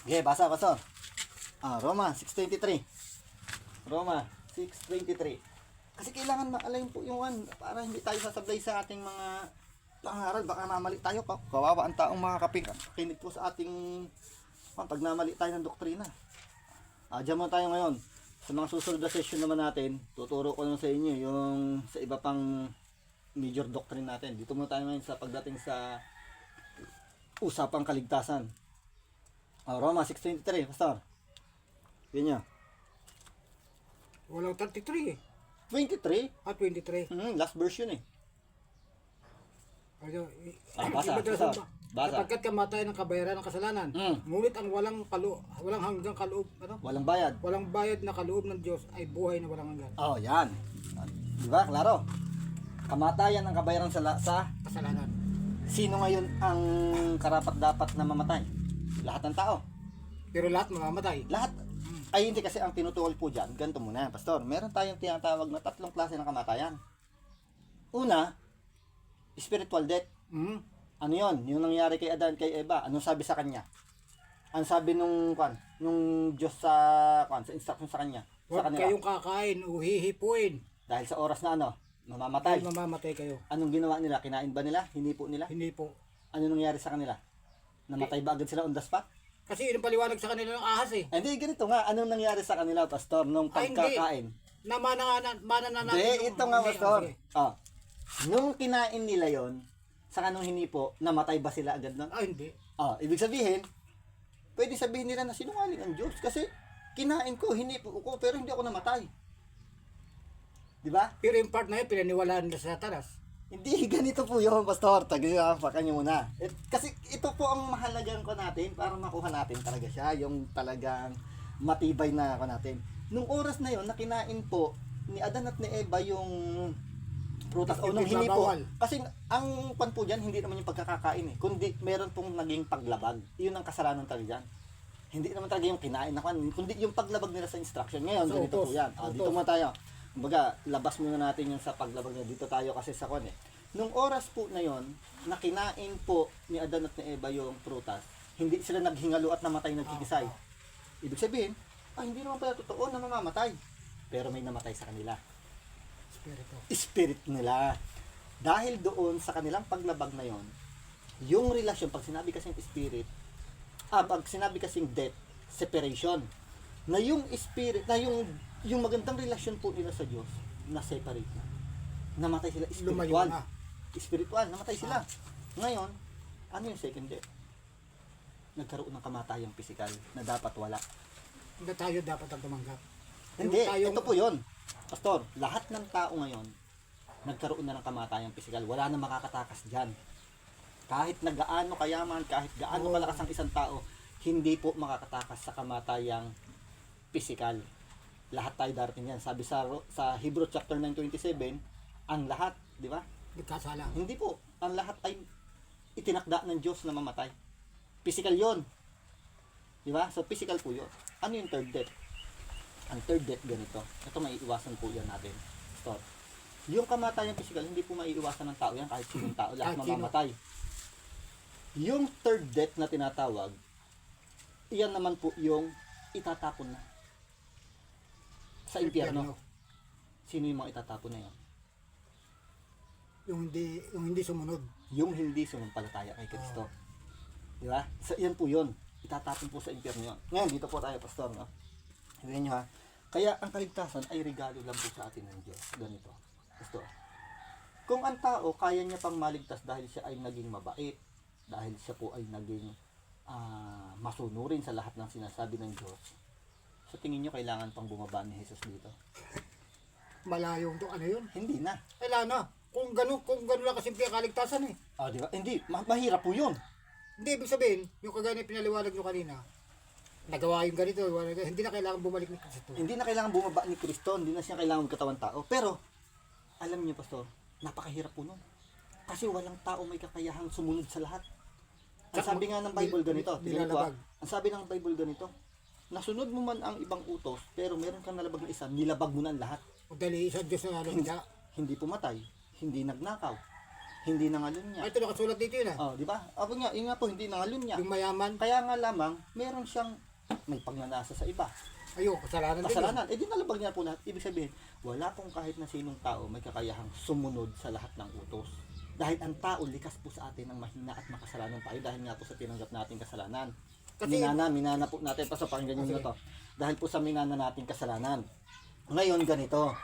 Okay, basa, Pastor. Roma 6:23. Roma 6:23. Kasi kailangan ma-align po yung para hindi tayo sasablay sa ating mga pangaral. Baka mamali tayo. Kawawa ang taong makakakinig po sa ating pag namali tayo ng doktrina. Diyan muna tayo ngayon. Sa mga susunod na session naman natin, tuturo ko naman sa inyo yung sa iba pang major doctrine natin. Dito muna tayo ngayon sa pagdating sa usapang kaligtasan. Roma 6:23, Pastor. Yan nyo. Walang 33 eh. 23? 23. Last version eh. Ano, Basa, iba basa. talaga, Basa. sapagkat kamatay ng kabayaran ng kasalanan. Ngunit ang walang hanggang kaloob, Walang bayad. walang bayad na kaloob ng Diyos ay buhay na walang hanggan. Yan. Di ba? Klaro. Kamatayan ang kabayaran sa Kasalanan. sino ngayon ang karapat dapat na mamatay? Lahat ng tao. Pero lahat mamamatay. Lahat. Ay hindi, kasi ang tinutukoy po dyan, ganito muna, Pastor. Meron tayong tinatawag na 3 klase ng kamatayan. Una, spiritual death. Ano yon? Yung nangyari kay Adan, kay Eva. Anong sabi sa kanya? Ang sabi nung Diyos sa instruction sa kanya. Sa Huwag kanila. kayong kakain o hihipuin. Dahil sa oras na mamamatay. Dahil mamamatay kayo. Anong ginawa nila? Kinain ba nila? Hindi po nila? Hindi po. Ano nangyari sa kanila? Namatay ba agad sila on the spot? Kasi yun ang paliwanag sa kanila ng ahas eh. Hindi, ganito nga. Anong nangyari sa kanila, Pastor, nung Ay, hindi. pagkakain? Na mana na natin. Hindi, ito nga, Hindi, Pastor. sige. Nung kinain nila yon, sa kanong hinipo, namatay ba sila agad nun? Hindi. Ibig sabihin, pwede sabihin nila na sinungaling ang Diyos. Kasi kinain ko, hinipo ko, pero hindi ako namatay. Di ba? Pero yung part na yun, pinaniwalaan nila sa Satanas. Hindi, ganito po yun, Pastor. Tagapakan nyo muna. Kasi ito po ang mahalagang ko natin para makuha natin talaga siya. Yung talagang matibay na ako natin. Nung oras na yon, nakinain po ni Adan at ni Eva yung prutas o nung hinipo. Bawal. Kasi ang pan po dyan, hindi naman yung pagkakakain eh. Kundi meron pong naging paglabag. Iyon ang kasalanan talaga dyan. Hindi naman talaga yung kinain na kundi yung paglabag nila sa instruction. Ngayon, So, ganito po yan. Dito utos. mo tayo. Kumbaga, labas muna natin yung sa paglabag niya. Dito tayo kasi sa Nung oras po na yon, na kinain po ni Adan at ni Eva yung prutas, hindi sila naghingalo at namatay nagkikisay. Ibig sabihin, hindi naman pala totoo na mamamatay. Pero may namatay sa kanila. Spirito. Spirit nila. Dahil doon sa kanilang paglabag na yon, yung relasyon, pag sinabi kasing spirit, pag sinabi kasing death, separation, na yung spirit, na yung magandang relasyon po nila sa Diyos, na separate na. Namatay sila Lumayo spiritual. na. Spiritual, namatay sila. Ngayon, ano yung second death? Nagkaroon ng kamatayang pisikal na dapat wala. Hindi tayo dapat ang tumanggap. Hindi, Yung ito po yun. Pastor, lahat ng tao ngayon, nagkaroon na ng kamatayang pisikal. Wala na makakatakas dyan. Kahit na gaano kayaman, kahit gaano kalakas ang isang tao, hindi po makakatakas sa kamatayang pisikal. Lahat tayo darating yan. Sabi sa Hebrew chapter 9:27, ang lahat, di ba? Nagkasala. Hindi po. Ang lahat ay itinakda ng Diyos na mamatay. Physical yon. Di ba? So, physical po yun. Ano yung third death? Ang third death ganito. Ito maiiwasan po yan natin. Stop. Yung kamatayang physical, hindi po maiiwasan ng tao yan. Kahit sinong tao, lahat Kahit sino. mamamatay. Yung third death na tinatawag, iyan naman po yung itatapon na sa impyerno. Sino yung mga itatapon na yan? Yung hindi sumunod. Yung hindi sumampalataya kay Kristo. Di ba? So, yan po yun. Itatapon po sa impyerno yun. Ngayon, dito po tayo, Pastor, no? Tingnan nyo ha. Kaya ang kaligtasan ay regalo lang po sa atin ng Diyos. Ganito. Pastor. Kung ang tao, kaya niya pang maligtas dahil siya ay naging mabait, dahil siya po ay naging masunurin sa lahat ng sinasabi ng Diyos, so tingin nyo kailangan pang bumaba ni Jesus dito? Malayong to ano yun? Hindi na. Kailangan na. Kung gano'n lang kasimple ang kaligtasan eh. Di ba? Hindi. Mahirap po yun. Hindi, ibig sabihin, yung kagaya na pinaliwanag nyo kanina, nagawa yung ganito, hindi na kailangan bumalik ni Kristo. Hindi na kailangan bumaba ni Kristo, hindi na siya kailangan magkatawan tao. Pero, alam niyo, Pastor, napakahirap po nun. Kasi walang tao may kakayahang sumunod sa lahat. Ang sabi nga ng Bible ganito, nilalabag. ang sabi ng Bible ganito, nasunod mo man ang ibang utos, pero meron kang nalabag na isa, nilabag mo na ang lahat. O dahil isa Diyos na Hindi, nalagda. hindi pumatay, hindi nagnakaw, hindi nangalun niya. Ito nakasulat dito yun Oh, di ba? Abo nga, yun nga po, hindi nangalun niya. Yung mayaman, Kaya nga lamang, meron siyang may pagnanasa sa iba. kasalanan din. Kasalanan. Eh di nalabag niya po lahat. Ibig sabihin, wala pong kahit na sinong tao may kakayahang sumunod sa lahat ng utos. Dahil ang tao, likas po sa atin ng mahina at makasalanan tayo dahil nga po sa tinanggap nating kasalanan. Kasi- Minana po natin. Paso, pakinggan nyo na to. Dahil po sa minana nating kasalanan. Ngayon, ganito.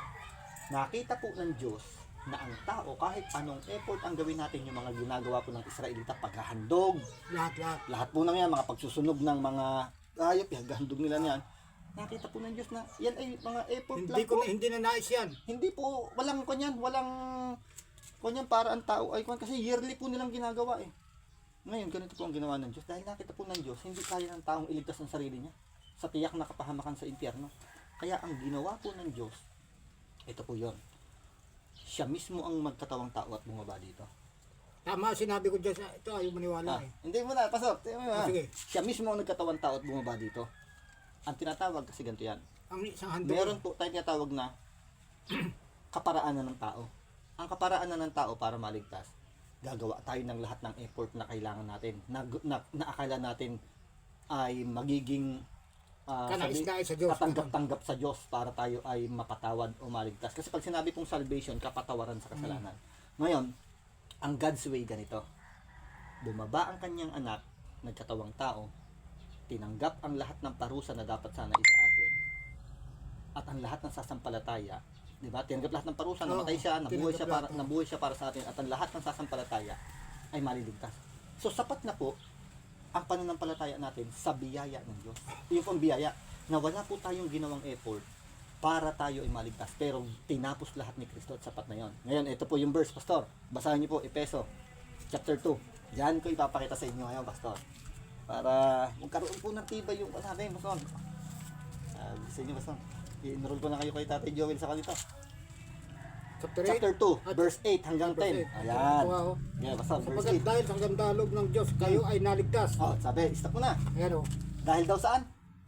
Nakita po ng Diyos na ang tao, kahit anong effort ang gawin natin, yung mga ginagawa po ng Israelita, paghahandog, Lahat. lahat po ng yan, mga pagsusunog ng mga hayop, paghahandog nila niyan, nakita po ng Diyos na yan ay mga effort lang po. Hindi na nais yan. Hindi po, walang kanyan para ang tao ay kwan, kasi yearly po nilang ginagawa eh. Ngayon, ganito po ang ginawa ng Diyos. Dahil nakita po ng Diyos, hindi kaya ng taong iligtas ang sarili niya sa tiyak na kapahamakan sa impyerno. Kaya ang ginawa po ng Diyos, ito po yon. Siya mismo ang magkatawang tao at bumaba dito. Tama, sinabi ko dyan, ito ayaw maniwala eh. Hindi mo na, pasok. Sige. Siya mismo ang nagkatawang tao at bumaba dito. Ang tinatawag kasi ganito yan. Ang isang handog. Meron po tayong tinatawag na kaparaanan ng tao. Ang kaparaanan ng tao para maligtas, gagawa tayo ng lahat ng effort na kailangan natin, na akala natin ay magiging Kanais-nais sa Diyos. katanggap-tanggap sa Diyos para tayo ay mapatawad o maligtas. Kasi pag sinabi pong salvation, kapatawaran sa kasalanan. Ngayon, ang God's way ganito. Bumaba ang kanyang anak, nagkatawang tao, tinanggap ang lahat ng parusa na dapat sana isa atin. At ang lahat ng sasampalataya, di ba? Tinanggap lahat ng parusa, namatay siya, nabuhay siya para sa atin, at ang lahat ng sasampalataya ay maliligtas. So sapat na po ang pananampalataya natin sa biyaya ng Diyos. Yung pong biyaya na wala po tayong ginawang effort para tayo ay maligtas. Pero tinapos lahat ni Kristo at sapat na yon. Ngayon, ito po yung verse, Pastor. Basahin niyo po, Efeso, chapter 2. Diyan ko ipapakita sa inyo ngayon, Pastor. Para magkaroon po ng tibay yung natin, Pastor. Gusto niyo, Pastor. I-enroll ko na kayo kay Tatay Joel sa kanito. Chapter 2, verse 8 hanggang 10. Ayan. Wow. Yeah, Pastor, verse Sapagat 8. dahil sa kagandalog ng Diyos, kayo ay naligtas. Oh, sabi, stop mo na. Ayan o, Dahil daw saan?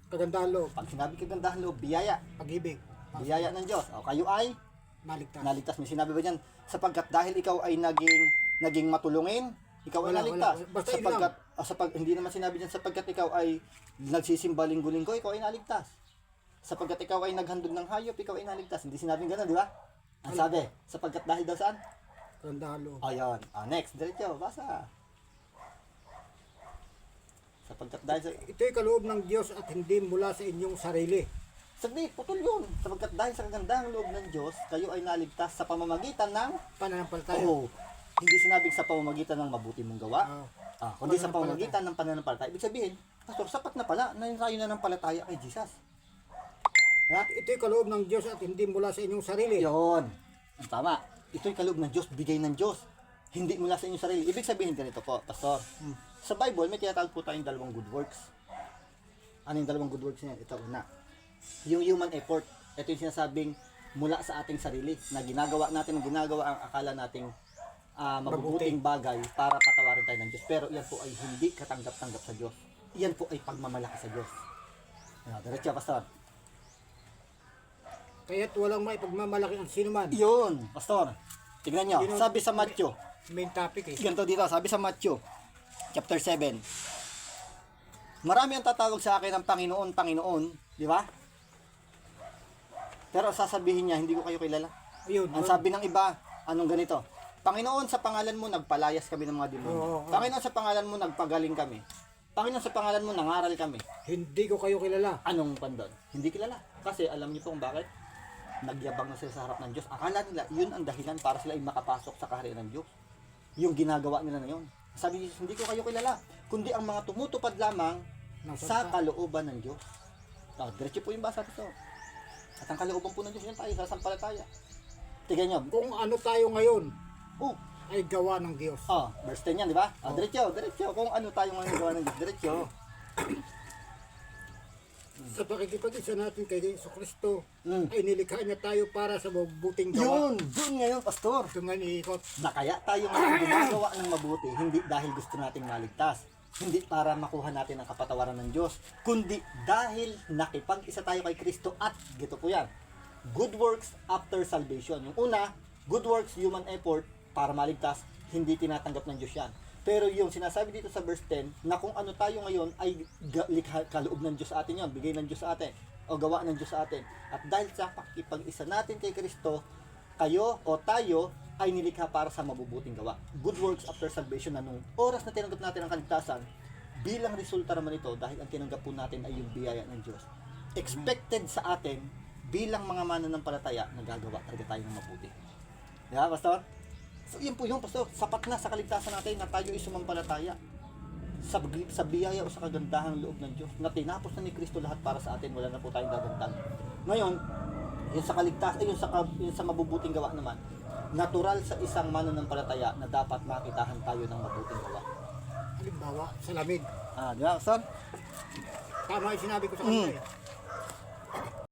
kagandalog, Pag sinabi kagandahan loob, biyaya. pag-ibig, Biyaya ng Diyos. O, kayo ay naligtas. naligtas. May sinabi ba dyan? Sapagkat dahil ikaw ay naging matulungin, ikaw ay Wala, naligtas. wala. Basta yun Sapagkat, hindi naman sinabi dyan, sapagkat ikaw ay nagsisimba linggo-linggo, ikaw ay naligtas. Sapagkat ikaw ay naghandog ng hayop, ikaw ay naligtas. Hindi sinabing gano'n, di ba? Ang sabi, sapagkat dahil daw saan? Kagandalog. Ayun. Next, diretso, basa. Sapagkat dahil sa... Ito'y kaloob ng Diyos at hindi mula sa inyong sarili. Saglit, putol yun. Sapagkat dahil sa kagandahang loob ng Diyos, kayo ay naligtas sa pamamagitan ng... Pananampalataya. Oo. Hindi sinabing sa pamamagitan ng mabuti mong gawa. Kundi sa pamamagitan ng pananampalataya. Ibig sabihin, Pastor, sapat na pala na tayo na ng palataya kay Jesus. Ha? Ito'y kaloob ng Diyos at hindi mula sa inyong sarili. Yun. Ang tama. Ito'y kaloob ng Diyos, bigay ng Diyos. Hindi mula sa inyong sarili. Ibig sabihin ganito po, Pastor. Sa Bible, may tinatawag po tayong dalawang good works. Ano yung dalawang good works niyan? Ito, una. Yung human effort. Ito yung sinasabing mula sa ating sarili na ginagawa natin, ang akala nating mabubuting bagay para patawarin tayo ng Diyos. Pero yan po ay hindi katanggap-tanggap sa Diyos. Yan po ay pagmamalaki sa Diyos. Diretso, Pastor. Kaya't walang maipagmamalaki ang sinuman. Yun, Pastor. Tignan nyo. Sabi sa Matthew. Main topic eh. Ganito dito. Sabi sa Matthew. Chapter 7. Marami ang tatawag sa akin ng Panginoon, Panginoon. Di ba? Pero sasabihin niya, hindi ko kayo kilala. Ayun. Ang sabi ng iba, anong ganito? Panginoon, sa pangalan mo, nagpalayas kami ng mga demonyo. Oo. Panginoon, sa pangalan mo, nagpagaling kami. Panginoon, sa pangalan mo, nangaral kami. Hindi ko kayo kilala. Anong pandon? Hindi kilala. Kasi alam niyo kung bakit? Nagyabang na sila sa harap ng Diyos. Akala nila, yun ang dahilan para sila ay makapasok sa kaharian ng Diyos. Yung ginagawa nila na yun. Sabi niya, hindi ko kayo kilala. Kundi ang mga tumutupad lamang sa kalooban ng Diyos. Diretso po yung basa dito. At ang kalooban po ng Diyos, yan tayo, sasampalataya. Tignan nyo. Kung ano tayo ngayon, Oh, ay gawa ng Diyos. verse 10 yan, di ba? Diretso. Kung ano tayo ngayon gawa ng Diyos, diretso. Sa pakikipag-isa natin kay Yesu Kristo, Mm. ay nilikha niya tayo para sa mabuting gawa. Yun ngayon, Pastor. Ito nga iniikot. Na kaya tayo ngayon gumagawa ng mabuti, hindi dahil gusto nating maligtas, hindi para makuha natin ang kapatawaran ng Diyos, kundi dahil nakipag-isa tayo kay Kristo at, gito po yan, good works after salvation. Yung una, good works, human effort, para maligtas. hindi tinatanggap ng Diyos yan. Pero yung sinasabi dito sa verse 10, na kung ano tayo ngayon ay kaloob ng Diyos sa atin yun, bigay ng Diyos sa atin, o gawa ng Diyos sa atin. At dahil sa pakikipag-isa natin kay Kristo, kayo o tayo ay nilikha para sa mabubuting gawa. Good works after salvation, na nung oras na tinanggap natin ang kaligtasan, bilang resulta naman ito, dahil ang tinanggap po natin ay yung biyaya ng Diyos. Expected sa atin, bilang mga mananampalataya, nagagawa talaga tayo ng mabuti. Yeah, Pastor? So, yun po yung, Pastor. Sapat na sa kaligtasan natin na tayo ay sumampalataya sa biyaya o sa kagandahang loob ng Diyos, na tinapos na ni Kristo lahat para sa atin, wala na po tayong gagantang. Ngayon, yung sa kaligtasan, yung sa mabubuting gawa naman, natural sa isang mananampalataya na dapat makitahan tayo ng mabuting gawa. Halimbawa, salamin. Di ba, Pastor? Tama yung sinabi ko sa kanila eh.